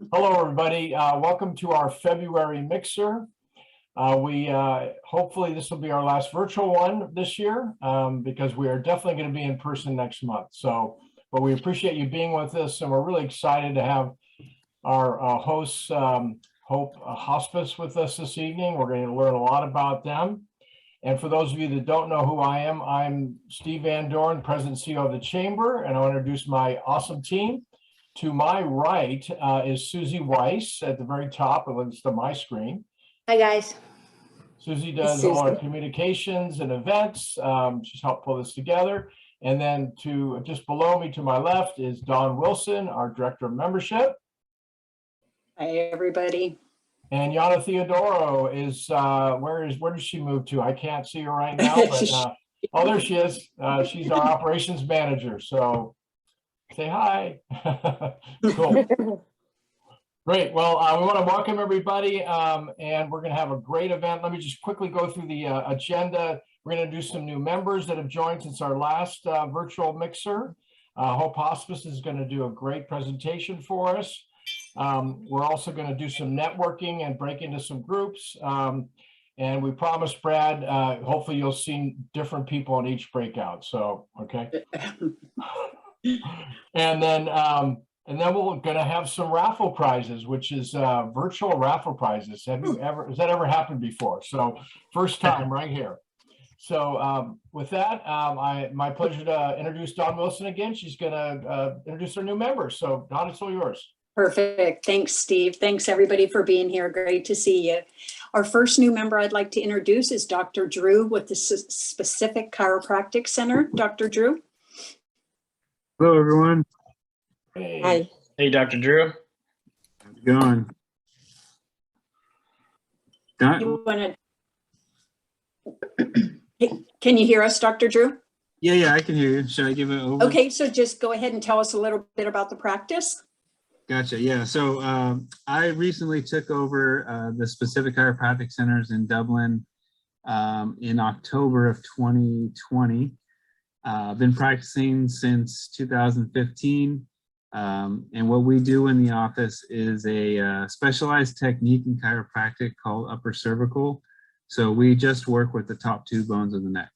Hello, everybody. Welcome to our February mixer. Hopefully this will be our last virtual one this year because we are definitely going to be in person next month. But we appreciate you being with us, and we're really excited to have our hosts, Hope Hospice, with us this evening. We're going to learn a lot about them. And for those of you that don't know who I am, I'm Steve Van Doren, President and CEO of the Chamber, and I'll introduce my awesome team. To my right is Susie Weiss at the very top, at least on my screen. Hi, guys. Susie does all our communications and events. She's helped pull this together. And then just below me to my left is Dawn Wilson, our Director of Membership. Hi, everybody. And Yana Theodoro is, where did she move to? I can't see her right now, but oh, there she is. She's our Operations Manager. So say hi. Cool. Great. Well, we want to welcome everybody, and we're going to have a great event. Let me just quickly go through the agenda. We're going to do some new members that have joined since our last virtual mixer. Hope Hospice is going to do a great presentation for us. We're also going to do some networking and break into some groups. And we promised Brad, hopefully you'll see different people in each breakout. So, okay. And then we're going to have some raffle prizes, which is virtual raffle prizes. Has that ever happened before? So first time right here. So with that, my pleasure to introduce Dawn Wilson again. She's going to introduce our new members. So Dawn, it's all yours. Perfect. Thanks, Steve. Thanks, everybody, for being here. Great to see you. Our first new member I'd like to introduce is Dr. Drew with the Specific Chiropractic Center. Dr. Drew. Hello, everyone. Hey. Hi. Hey, Dr. Drew. How's it going? You want to? Can you hear us, Dr. Drew? Yeah, I can hear you. Should I give it over? Okay, so just go ahead and tell us a little bit about the practice. Gotcha. Yeah. So I recently took over the Specific Chiropractic Centers in Dublin in October of 2020. I've been practicing since 2015. And what we do in the office is a specialized technique in chiropractic called upper cervical. So we just work with the top two bones of the neck.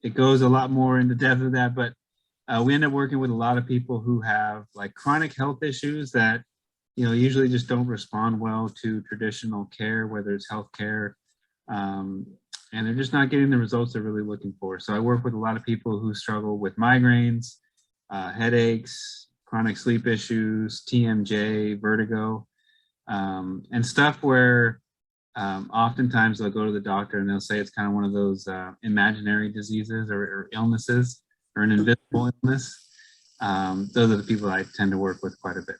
It goes a lot more into depth of that, but we end up working with a lot of people who have like chronic health issues that, usually just don't respond well to traditional care, whether it's healthcare, and they're just not getting the results they're really looking for. So I work with a lot of people who struggle with migraines, headaches, chronic sleep issues, TMJ, vertigo, and stuff where oftentimes they'll go to the doctor and they'll say it's kind of one of those imaginary diseases or illnesses or an invisible illness. Those are the people I tend to work with quite a bit.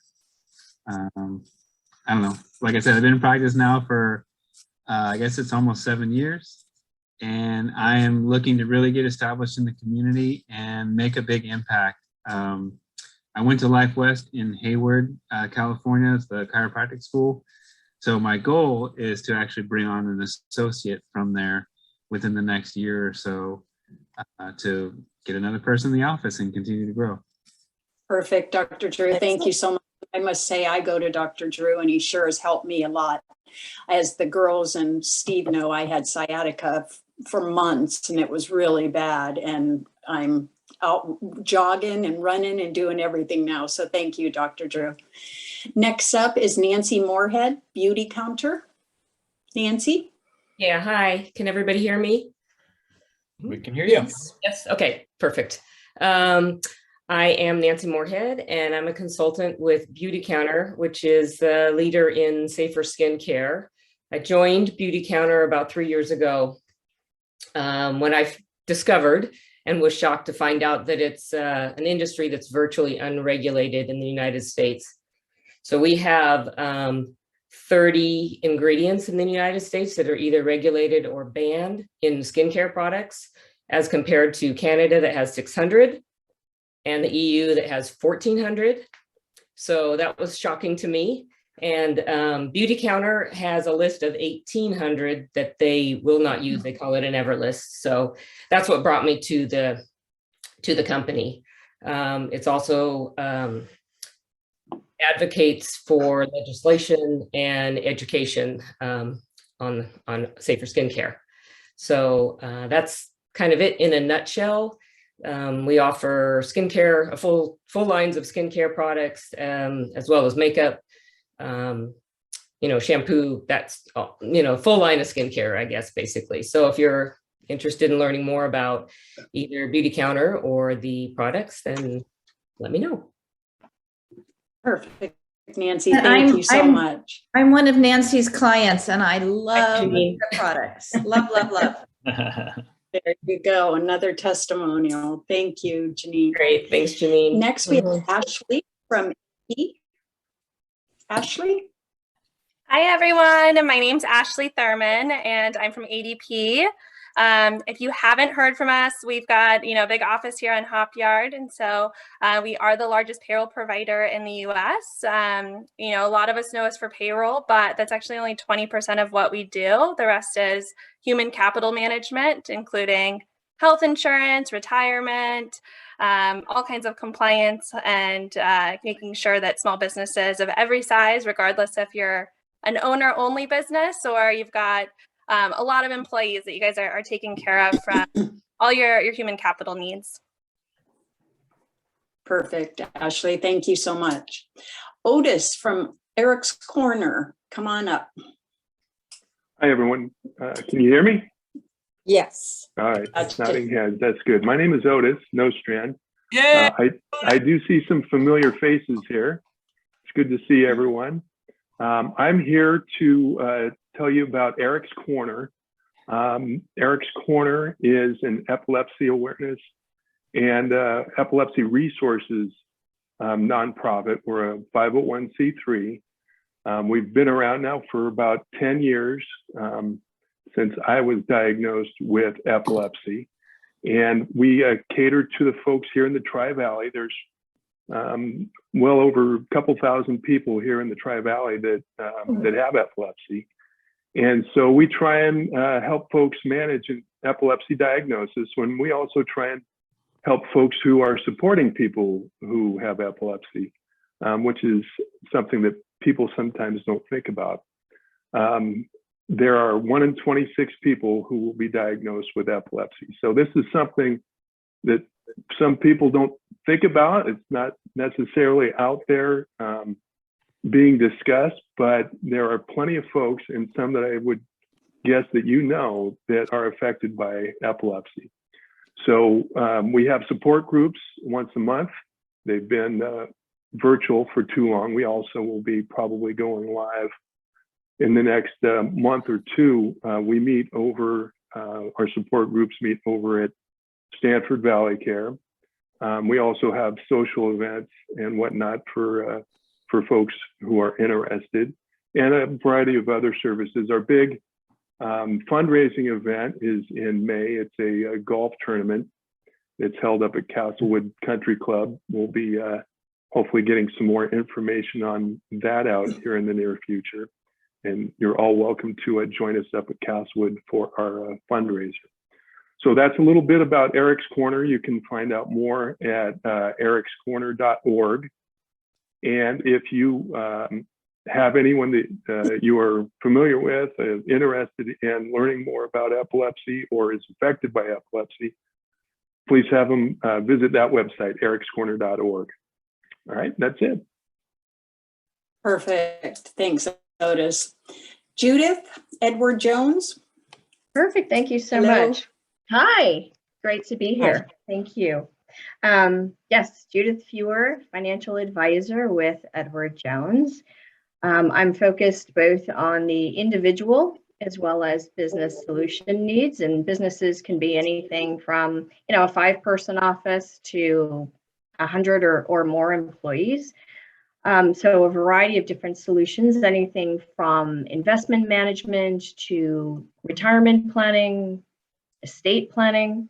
I don't know. Like I said, I've been in practice now for, I guess it's almost 7 years. And I am looking to really get established in the community and make a big impact. I went to Life West in Hayward, California. It's the chiropractic school. So my goal is to actually bring on an associate from there within the next year or so to get another person in the office and continue to grow. Perfect, Dr. Drew. Thank you so much. I must say I go to Dr. Drew and he sure has helped me a lot. As the girls and Steve know, I had sciatica for months and it was really bad. And I'm out jogging and running and doing everything now. So thank you, Dr. Drew. Next up is Nancy Moorhead, Beauty Counter. Nancy? Yeah, hi. Can everybody hear me? We can hear you. Yes. Okay, perfect. I am Nancy Moorhead, and I'm a consultant with Beauty Counter, which is the leader in safer skin care. I joined Beauty Counter about 3 years ago when I discovered and was shocked to find out that it's an industry that's virtually unregulated in the United States. So we have 30 ingredients in the United States that are either regulated or banned in skincare products, as compared to Canada that has 600 and the EU that has 1,400. So that was shocking to me. And Beauty Counter has a list of 1,800 that they will not use. They call it an ever list. So that's what brought me to the company. It's also advocates for legislation and education on safer skincare. So that's kind of it in a nutshell. We offer skincare, full lines of skincare products, as well as makeup, shampoo. That's full line of skincare, I guess, basically. So if you're interested in learning more about either Beauty Counter or the products, then let me know. Perfect, Nancy. And Thank you so much. I'm one of Nancy's clients and I love Janine. the products. Love, love, love. There you go. Another testimonial. Thank you, Janine. Great. Thanks, Janine. Next, we have Ashley from E. Ashley? Hi, everyone. My name's Ashley Thurman, and I'm from ADP. If you haven't heard from us, we've got a big office here on Hop Yard, and so we are the largest payroll provider in the U.S. A lot of us know us for payroll, but that's actually only 20% of what we do. The rest is human capital management, including health insurance, retirement, all kinds of compliance, and making sure that small businesses of every size, regardless if you're an owner-only business or you've got a lot of employees that you guys are taking care of from all your human capital needs. Perfect, Ashley. Thank you so much. Otis from Eric's Corner, come on up. Hi, everyone. Can you hear me? Yes. All right. That's Nodding heads. That's good. My name is Otis Nostrand. Yeah. I do see some familiar faces here. It's good to see everyone. I'm here to tell you about Eric's Corner. Eric's Corner is an epilepsy awareness and epilepsy resources nonprofit. We're a 501c3. We've been around now for about 10 years since I was diagnosed with epilepsy. And we cater to the folks here in the Tri-Valley. There's well over a couple thousand people here in the Tri-Valley that have epilepsy. And so we try and help folks manage an epilepsy diagnosis when we also try and help folks who are supporting people who have epilepsy, which is something that people sometimes don't think about. There are 1 in 26 people who will be diagnosed with epilepsy. So this is something that some people don't think about. It's not necessarily out there being discussed, but there are plenty of folks, and some that I would guess that that are affected by epilepsy. So we have support groups once a month. They've been virtual for too long. We also will be probably going live in the next month or two. We meet over, our support groups meet over at Stanford Valley Care. We also have social events and whatnot for folks who are interested, and a variety of other services. Our big fundraising event is in May. It's a golf tournament. It's held up at Castlewood Country Club. We'll be hopefully getting some more information on that out here in the near future. And you're all welcome to join us up at Castlewood for our fundraiser. So that's a little bit about Eric's Corner. You can find out more at ericscorner.org. And if you have anyone that you are familiar with, interested in learning more about epilepsy or is affected by epilepsy, please have them visit that website, ericscorner.org. All right, that's it. Perfect. Thanks, Otis. Judith Edward Jones. Perfect. Thank you so Hello. much. Hi. Great to be here. Thank you. Yes, Judith Fewer, financial advisor with Edward Jones. I'm focused both on the individual as well as business solution needs, and businesses can be anything from, a 5-person office to 100 or more employees. So a variety of different solutions, anything from investment management to retirement planning, estate planning,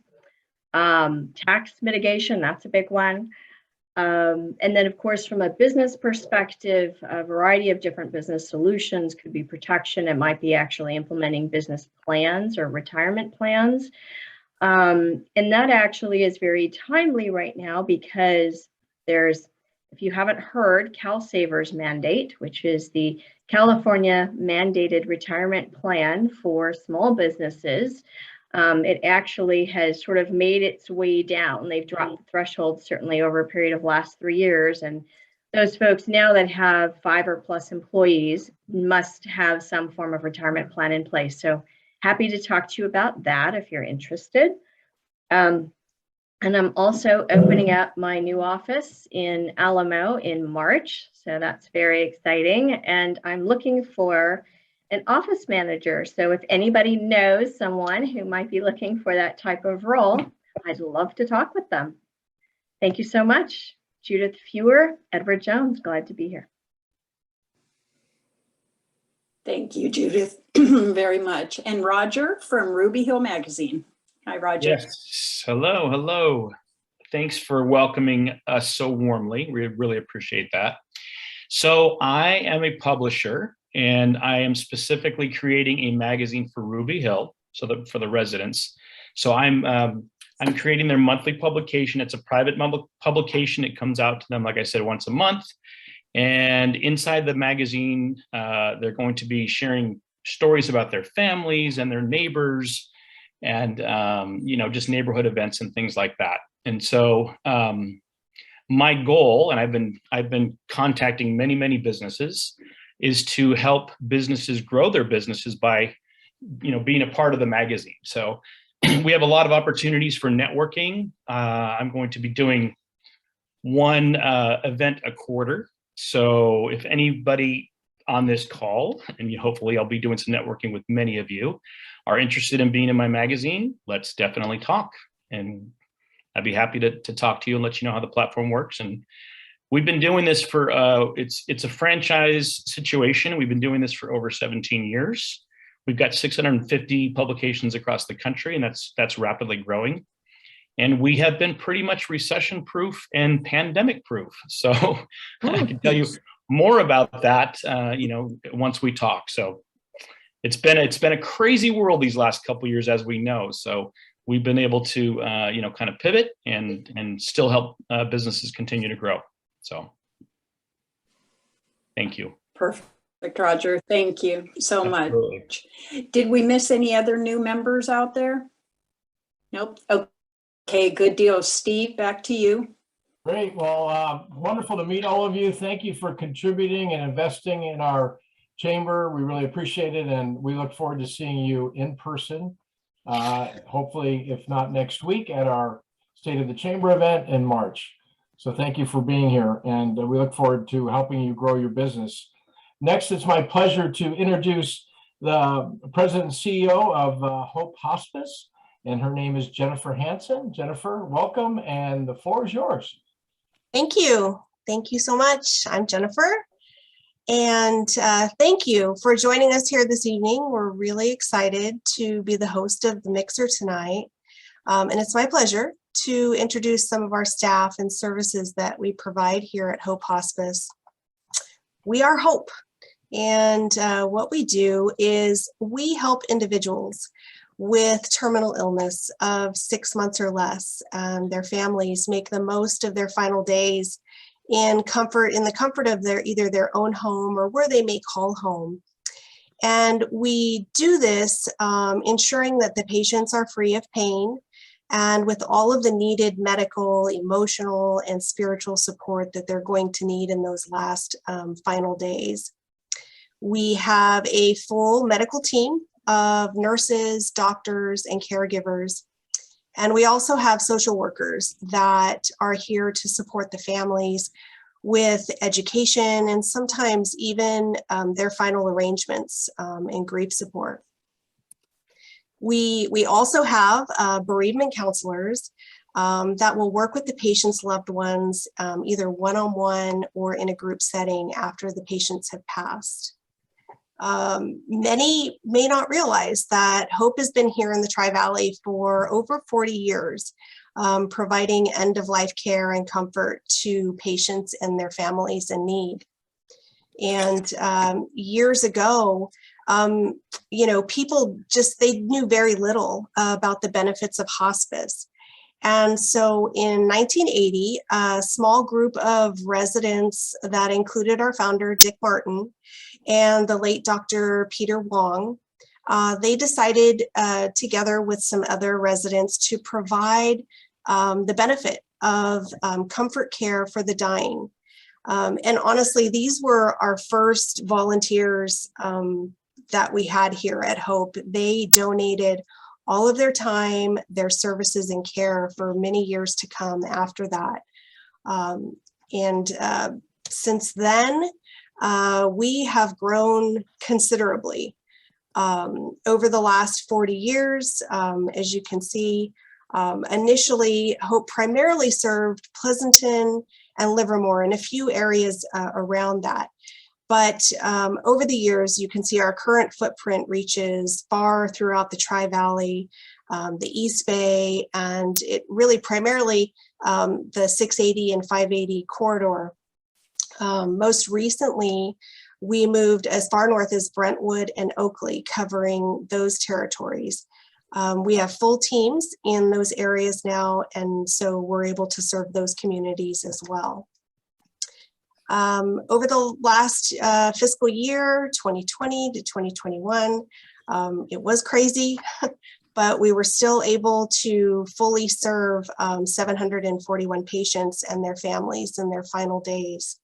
tax mitigation, that's a big one. And then, of course, from a business perspective, a variety of different business solutions could be protection. It might be actually implementing business plans or retirement plans. And that actually is very timely right now because there's if you haven't heard, CalSavers mandate, which is the California mandated retirement plan for small businesses. It actually has sort of made its way down. They've dropped the threshold certainly over a period of last 3 years. And those folks now that have 5 or plus employees must have some form of retirement plan in place. So happy to talk to you about that if you're interested. And I'm also opening up my new office in Alamo in March. So that's very exciting. And I'm looking for an office manager. So if anybody knows someone who might be looking for that type of role, I'd love to talk with them. Thank you so much. Judith Fewer, Edward Jones, glad to be here. Thank you, Judith, very much. And Roger from Ruby Hill Magazine. Hi, Roger. Yes. Hello. Hello. Thanks for welcoming us so warmly. We really appreciate that. So I am a publisher, and I am specifically creating a magazine for Ruby Hill, so that for the residents. So I'm creating their monthly publication. It's a private publication. It comes out to them, like I said, once a month. And inside the magazine, they're going to be sharing stories about their families and their neighbors, and just neighborhood events and things like that. And so my goal, and I've been contacting many businesses, is to help businesses grow their businesses by being a part of the magazine. So we have a lot of opportunities for networking. I'm going to be doing one event a quarter. So if anybody on this call, and hopefully I'll be doing some networking with many of you, are interested in being in my magazine, let's definitely talk. And I'd be happy to talk to you and let you know how the platform works. And we've been doing this for, it's a franchise situation. We've been doing this for over 17 years. We've got 650 publications across the country, and that's rapidly growing. And we have been pretty much recession-proof and pandemic-proof. So I can tell you more about that, once we talk. So it's been a crazy world these last couple of years, as we know. So we've been able to, kind of pivot and still help businesses continue to grow. So thank you. Perfect, Roger. Thank you so Absolutely. much. Did we miss any other new members out there? Nope. Okay, good deal. Steve, back to you. Great. Well, wonderful to meet all of you. Thank you for contributing and investing in our chamber. We really appreciate it, and we look forward to seeing you in person. Hopefully, if not next week, at our State of the Chamber event in March. So thank you for being here, and we look forward to helping you grow your business. Next, it's my pleasure to introduce the President and CEO of Hope Hospice, and her name is Jennifer Hansen. Jennifer, welcome, and the floor is yours. Thank you. Thank you so much. I'm Jennifer. And thank you for joining us here this evening. We're really excited to be the host of the Mixer tonight. And it's my pleasure to introduce some of our staff and services that we provide here at Hope Hospice. We are Hope. And what we do is we help individuals with terminal illness of 6 months or less. Their families make the most of their final days in the comfort of either their own home or where they may call home. And we do this ensuring that the patients are free of pain and with all of the needed medical, emotional, and spiritual support that they're going to need in those last final days. We have a full medical team of nurses, doctors, and caregivers. And we also have social workers that are here to support the families with education and sometimes even their final arrangements and grief support. We also have bereavement counselors that will work with the patient's loved ones either one-on-one or in a group setting after the patients have passed. Many may not realize that Hope has been here in the Tri-Valley for over 40 years, providing end-of-life care and comfort to patients and their families in need. And years ago, people they knew very little about the benefits of hospice. And so in 1980, a small group of residents that included our founder, Dick Martin, and the late Dr. Peter Wong, they decided together with some other residents to provide the benefit of comfort care for the dying. And honestly, these were our first volunteers that we had here at Hope. They donated all of their time, their services and care for many years to come after that. And since then, we have grown considerably. Over the last 40 years, as you can see, initially Hope primarily served Pleasanton and Livermore and a few areas around that. But over the years, you can see our current footprint reaches far throughout the Tri-Valley, the East Bay, and it really primarily the 680 and 580 corridor. Most recently, we moved as far north as Brentwood and Oakley, covering those territories. We have full teams in those areas now, and so we're able to serve those communities as well. Over the last fiscal year, 2020 to 2021, it was crazy, but we were still able to fully serve 741 patients and their families in their final days.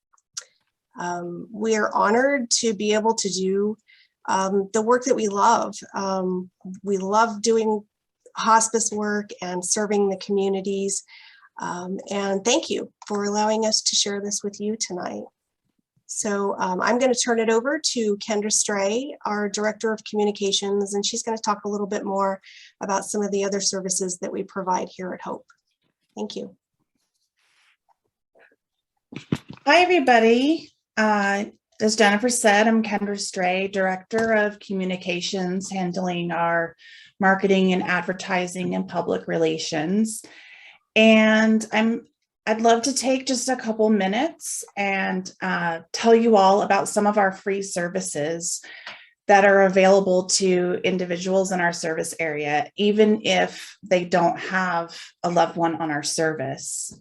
We are honored to be able to do the work that we love. We love doing hospice work and serving the communities. And thank you for allowing us to share this with you tonight. So I'm going to turn it over to Kendra Stray, our Director of Communications, and she's going to talk a little bit more about some of the other services that we provide here at Hope. Thank you. Hi, everybody. As Jennifer said, I'm Kendra Stray, Director of Communications, handling our marketing and advertising and public relations. And I'd love to take just a couple minutes and tell you all about some of our free services that are available to individuals in our service area, even if they don't have a loved one on our service.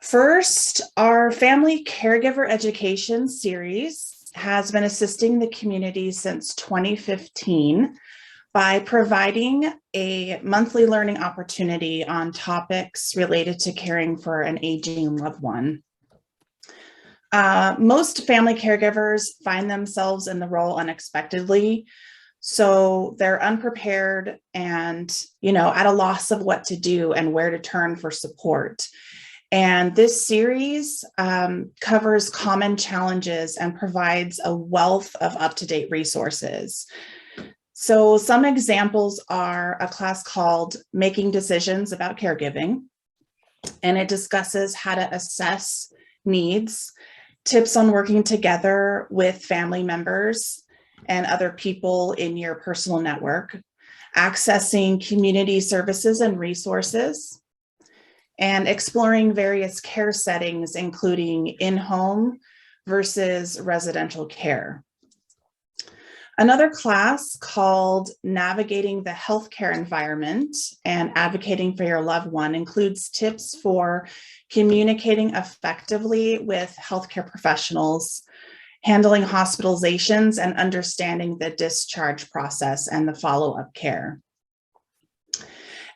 First, our Family Caregiver Education Series has been assisting the community since 2015 by providing a monthly learning opportunity on topics related to caring for an aging loved one. Most family caregivers find themselves in the role unexpectedly, so they're unprepared and, at a loss of what to do and where to turn for support. And this series covers common challenges and provides a wealth of up-to-date resources. So some examples are a class called Making Decisions About Caregiving, and it discusses how to assess needs, tips on working together with family members and other people in your personal network, accessing community services and resources, and exploring various care settings, including in-home versus residential care. Another class called Navigating the Healthcare Environment and Advocating for Your Loved One includes tips for communicating effectively with healthcare professionals, handling hospitalizations, and understanding the discharge process and the follow-up care.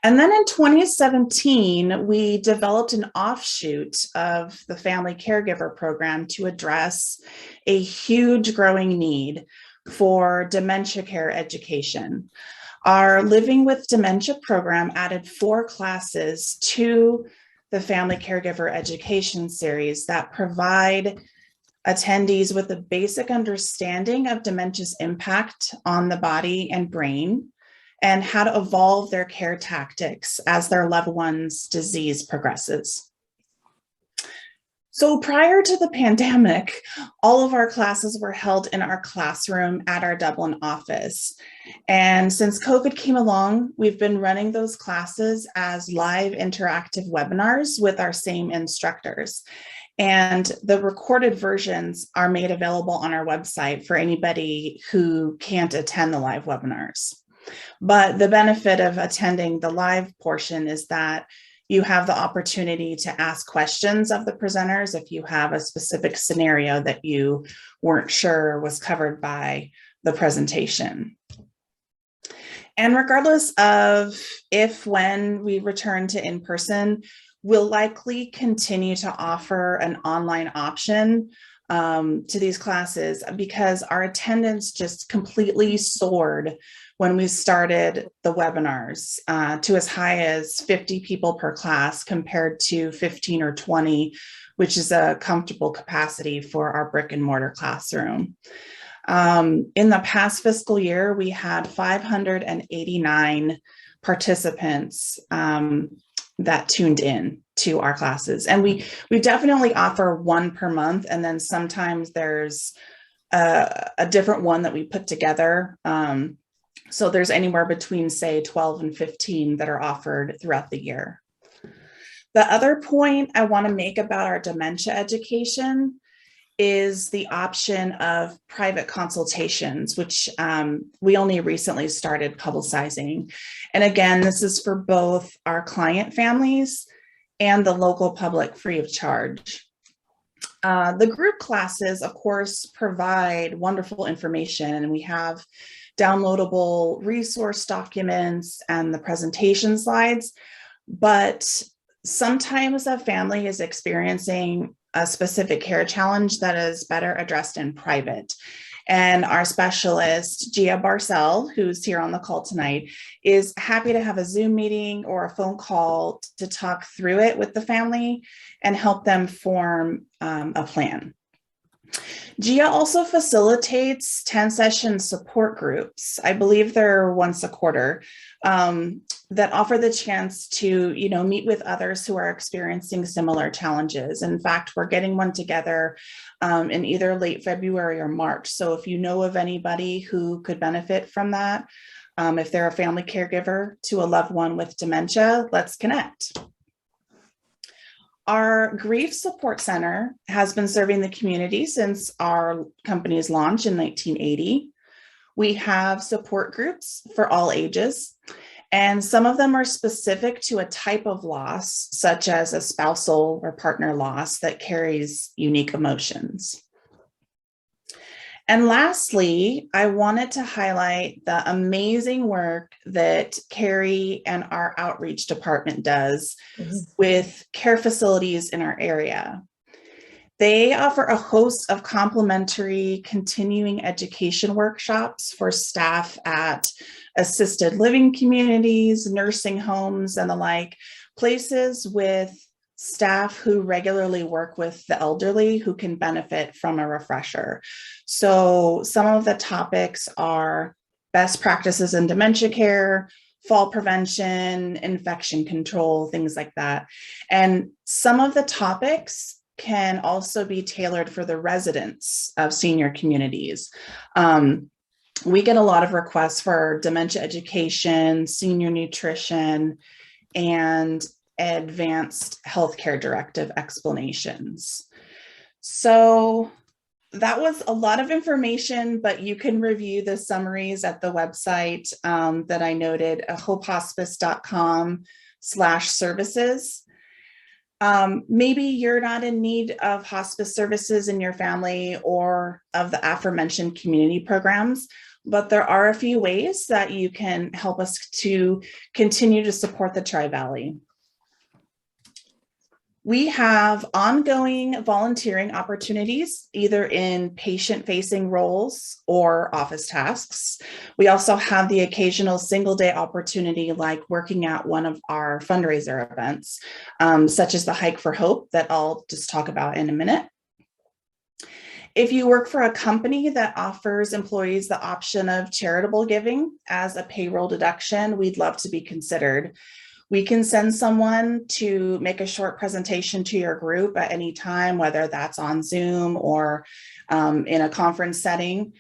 And then in 2017, we developed an offshoot of the Family Caregiver Program to address a huge growing need for dementia care education. Our Living with Dementia program added 4 classes to the Family Caregiver Education Series that provide attendees with a basic understanding of dementia's impact on the body and brain, and how to evolve their care tactics as their loved one's disease progresses. So prior to the pandemic, all of our classes were held in our classroom at our Dublin office. And since COVID came along, we've been running those classes as live interactive webinars with our same instructors. And the recorded versions are made available on our website for anybody who can't attend the live webinars. But the benefit of attending the live portion is that you have the opportunity to ask questions of the presenters if you have a specific scenario that you weren't sure was covered by the presentation. And regardless of when we return to in-person, we'll likely continue to offer an online option to these classes because our attendance just completely soared when we started the webinars to as high as 50 people per class compared to 15 or 20, which is a comfortable capacity for our brick and mortar classroom. In the past fiscal year, we had 589 participants that tuned in to our classes. And we definitely offer one per month. And then sometimes there's a different one that we put together. So there's anywhere between, say, 12 and 15 that are offered throughout the year. The other point I want to make about our dementia education is the option of private consultations, which we only recently started publicizing. And again, this is for both our client families and the local public free of charge. The group classes, of course, provide wonderful information, and we have downloadable resource documents and the presentation slides, but sometimes a family is experiencing a specific care challenge that is better addressed in private. And our specialist, Gia Barcel, who's here on the call tonight, is happy to have a Zoom meeting or a phone call to talk through it with the family and help them form a plan. Gia also facilitates 10-session support groups. I believe they're once a quarter, that offer the chance to, meet with others who are experiencing similar challenges. In fact, we're getting one together in either late February or March. So if you know of anybody who could benefit from that, if they're a family caregiver to a loved one with dementia, let's connect. Our Grief Support Center has been serving the community since our company's launch in 1980. We have support groups for all ages, and some of them are specific to a type of loss, such as a spousal or partner loss that carries unique emotions. And lastly, I wanted to highlight the amazing work that Carrie and our outreach department does with care facilities in our area. They offer a host of complimentary continuing education workshops for staff at assisted living communities, nursing homes, and the like, places with staff who regularly work with the elderly who can benefit from a refresher. So some of the topics are best practices in dementia care, fall prevention, infection control, things like that. And some of the topics can also be tailored for the residents of senior communities. We get a lot of requests for dementia education, senior nutrition, and advanced healthcare directive explanations. So that was a lot of information, but you can review the summaries at the website that I noted, hopehospice.com/services. Maybe you're not in need of hospice services in your family or of the aforementioned community programs, but there are a few ways that you can help us to continue to support the Tri-Valley. We have ongoing volunteering opportunities, either in patient-facing roles or office tasks. We also have the occasional single-day opportunity, like working at one of our fundraiser events, such as the Hike for Hope that I'll just talk about in a minute. If you work for a company that offers employees the option of charitable giving as a payroll deduction, we'd love to be considered. We can send someone to make a short presentation to your group at any time, whether that's on Zoom or in a conference setting.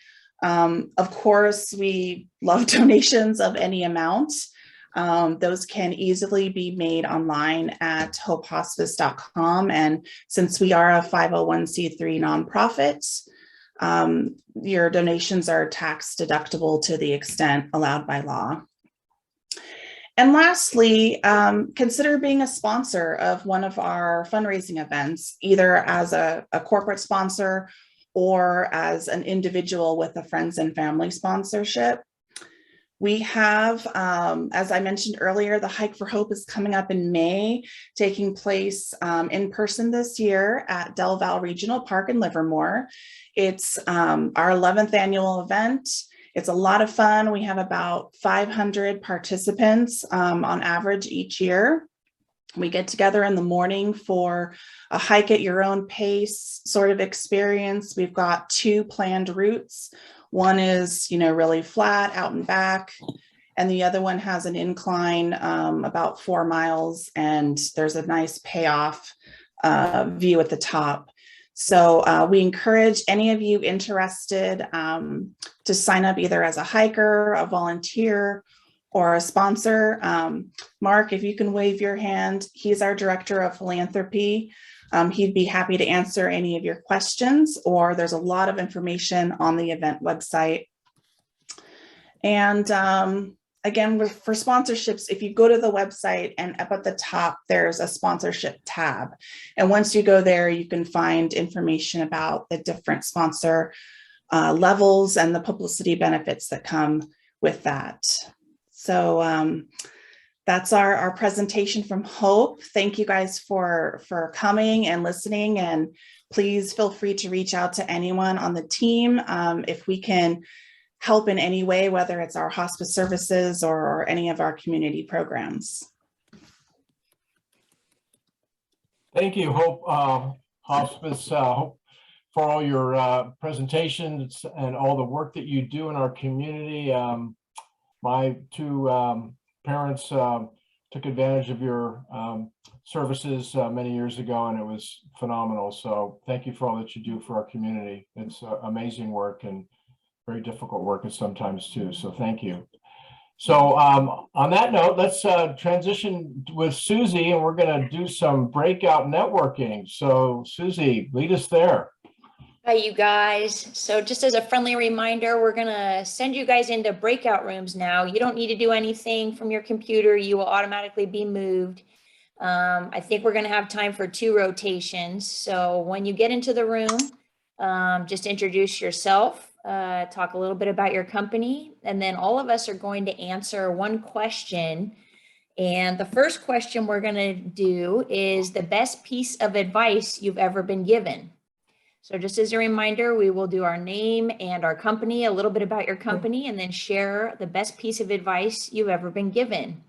Of course, we love donations of any amount. Those can easily be made online at hopehospice.com. And since we are a 501c3 nonprofit, Your donations are tax deductible to the extent allowed by law. And lastly, consider being a sponsor of one of our fundraising events, either as a corporate sponsor or as an individual with a friends and family sponsorship. We have, as I mentioned earlier, the Hike for Hope is coming up in May, taking place in person this year at Del Val Regional Park in Livermore. It's our 11th annual event. It's a lot of fun. We have about 500 participants on average each year. We get together in the morning for a hike at your own pace sort of experience. We've got 2 planned routes. One is, really flat out and back, and the other one has an incline about 4 miles, and there's a nice payoff view at the top. So we encourage any of you interested to sign up either as a hiker, a volunteer, or a sponsor. Mark, if you can wave your hand, he's our director of philanthropy. He'd be happy to answer any of your questions, or there's a lot of information on the event website. And again, for sponsorships, if you go to the website and up at the top, there's a sponsorship tab. And once you go there, you can find information about the different sponsor levels and the publicity benefits that come with that. So that's our presentation from Hope. Thank you guys for coming and listening, and please feel free to reach out to anyone on the team if we can help in any way, whether it's our hospice services or any of our community programs. Thank you, Hope Hospice, for all your presentations and all the work that you do in our community. My 2 parents took advantage of your services many years ago, and it was phenomenal. So thank you for all that you do for our community. It's amazing work and very difficult work at sometimes too. So thank you. So on that note, let's transition with Susie, and we're going to do some breakout networking. So Susie, lead us there. Hi, you guys. So just as a friendly reminder, we're going to send you guys into breakout rooms now. You don't need to do anything from your computer. You will automatically be moved. I think we're going to have time for 2 rotations. So when you get into the room, just introduce yourself, talk a little bit about your company, and then all of us are going to answer one question. And the first question we're going to do is the best piece of advice you've ever been given. So just as a reminder, we will do our name and our company, a little bit about your company, and then share the best piece of advice you've ever been given.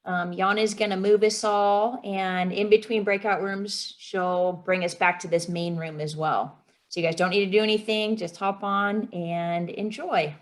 Yana is going to move us all, and in between breakout rooms, she'll bring us back to this main room as well. So you guys don't need to do anything, just hop on and enjoy.